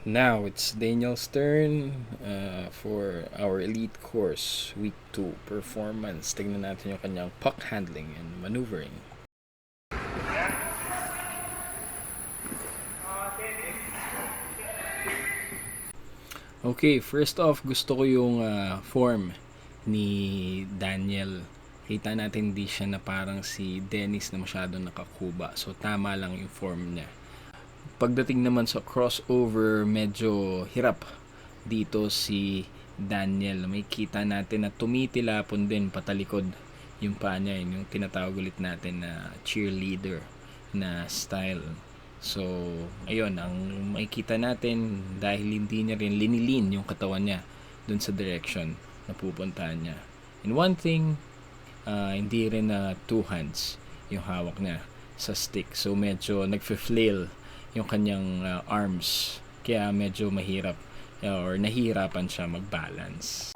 Now it's Daniel's turn for our elite course, week 2 performance. Tignan natin yung kanyang puck handling and maneuvering. Okay, first off, gusto ko yung form ni Daniel. Kita natin di siya na parang si Dennis na masyadong nakakuba. So tama lang yung form niya. Pagdating naman sa crossover, medyo hirap dito si Daniel. May kita natin na tumitilapon din patalikod yung paa niya. Yung tinatawag ulit natin na cheerleader na style. So, ayun, ang makikita natin dahil hindi niya rin linilin yung katawan niya dun sa direction na pupuntahan niya. And one thing, hindi rin na two hands yung hawak niya sa stick. So, medyo nagfe-flail yung kanyang arms. Kaya medyo mahirap or nahihirapan siya mag-balance.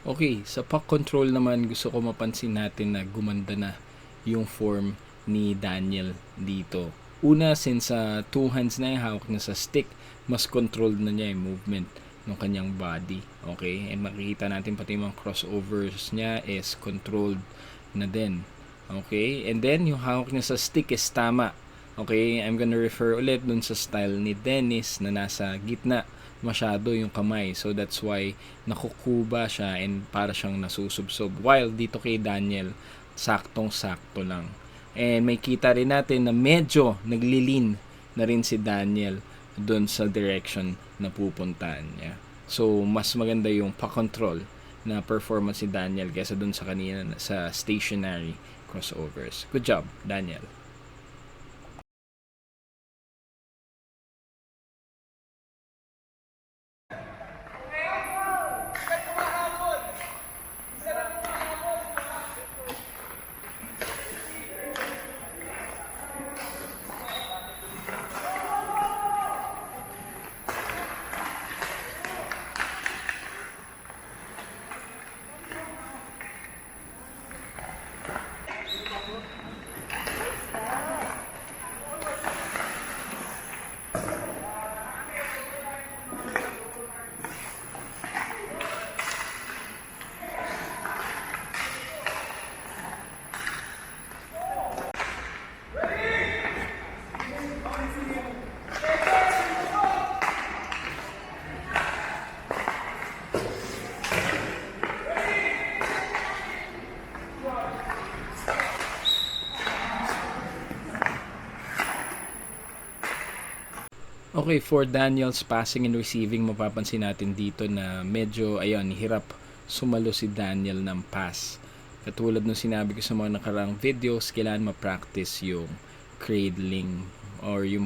Okay, sa puck control naman gusto ko mapansin natin na gumanda na yung form ni Daniel dito. Una, since two hands na yung hawak niya sa stick, mas controlled na niya yung movement ng kanyang body. Okay? And makikita natin pati yung mga crossovers niya is controlled na din. Okay? And then, yung hawak niya sa stick is tama. Okay? I'm gonna refer ulit dun sa style ni Dennis na nasa gitna masyado yung kamay. So, that's why nakukuba siya and para siyang nasusubsob. While dito kay Daniel, saktong-sakto lang. And may kita rin natin na medyo naglilin na rin si Daniel doon sa direction na pupuntahan niya. So, mas maganda yung pa-control na performance ni Daniel kaysa doon sa kanina sa stationary crossovers. Good job, Daniel. Okay, for Daniel's passing and receiving, mapapansin natin dito na medyo, ayun, hirap sumalo si Daniel ng pass. Katulad nung sinabi ko sa mga nakarang videos, kailangan ma-practice yung cradling or yung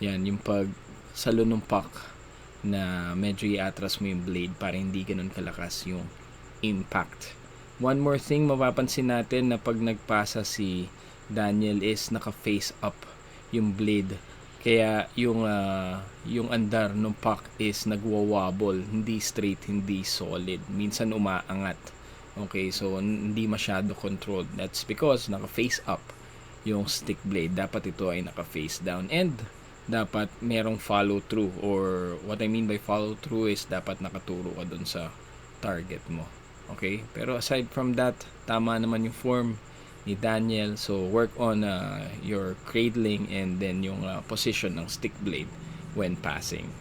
yung pag salo ng puck na medyo i-atras mo yung blade para hindi ganun kalakas yung impact. One more thing, mapapansin natin na pag nagpasa si Daniel is naka-face up yung blade. Kaya yung andar ng puck is nagwawabble, hindi straight, hindi solid. Minsan umaangat. Okay, so hindi masyado controlled. That's because naka-face up yung stick blade. Dapat ito ay naka-face down. And dapat merong follow through, or what I mean by follow through is dapat nakaturo ka dun sa target mo. Okay? Pero aside from that, tama naman yung form ni Daniel. So, work on your cradling and then yung position ng stick blade when passing.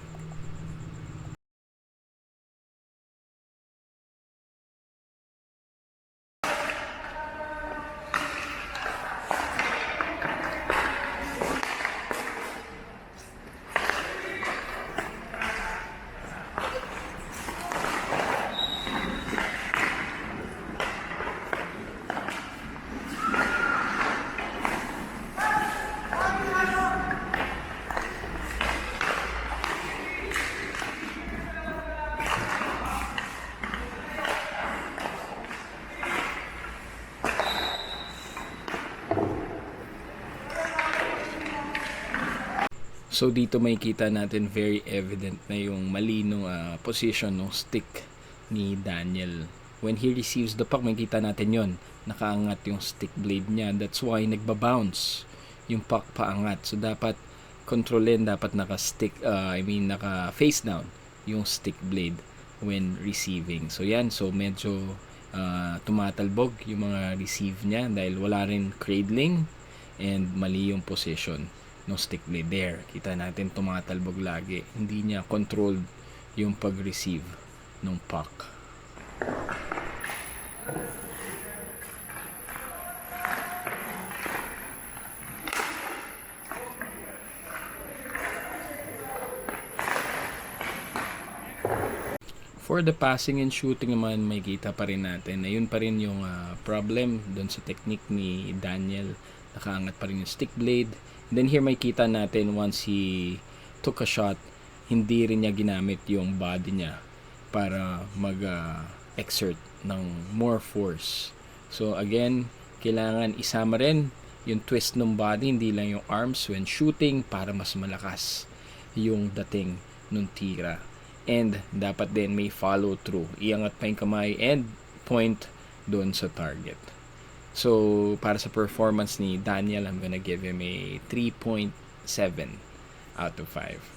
So dito makikita natin very evident na yung malinong position ng stick ni Daniel. when he receives the puck, makita natin yon, nakaangat yung stick blade niya. That's why nagba-bounce yung puck paangat. So dapat kontrolin, dapat naka face down yung stick blade when receiving. So yan, so medyo tumatalbog yung mga receive niya dahil wala rin cradling and mali yung position ng stick blade. There, kita natin tumatalbog lagi. Hindi niya controlled yung pag-receive ng puck. For the passing and shooting naman, may kita pa rin natin na yun pa rin yung problem doon sa technique ni Daniel. Nakaangat pa rin yung stick blade. And then here may kita natin once he took a shot, hindi rin niya ginamit yung body niya para mag-exert ng more force. So again, kailangan isama rin yung twist ng body, hindi lang yung arms when shooting para mas malakas yung dating ng tira. And dapat din may follow through. Iangat pa yung kamay and point doon sa target. So, para sa performance ni Daniel, I'm gonna give him a 3.7 out of 5.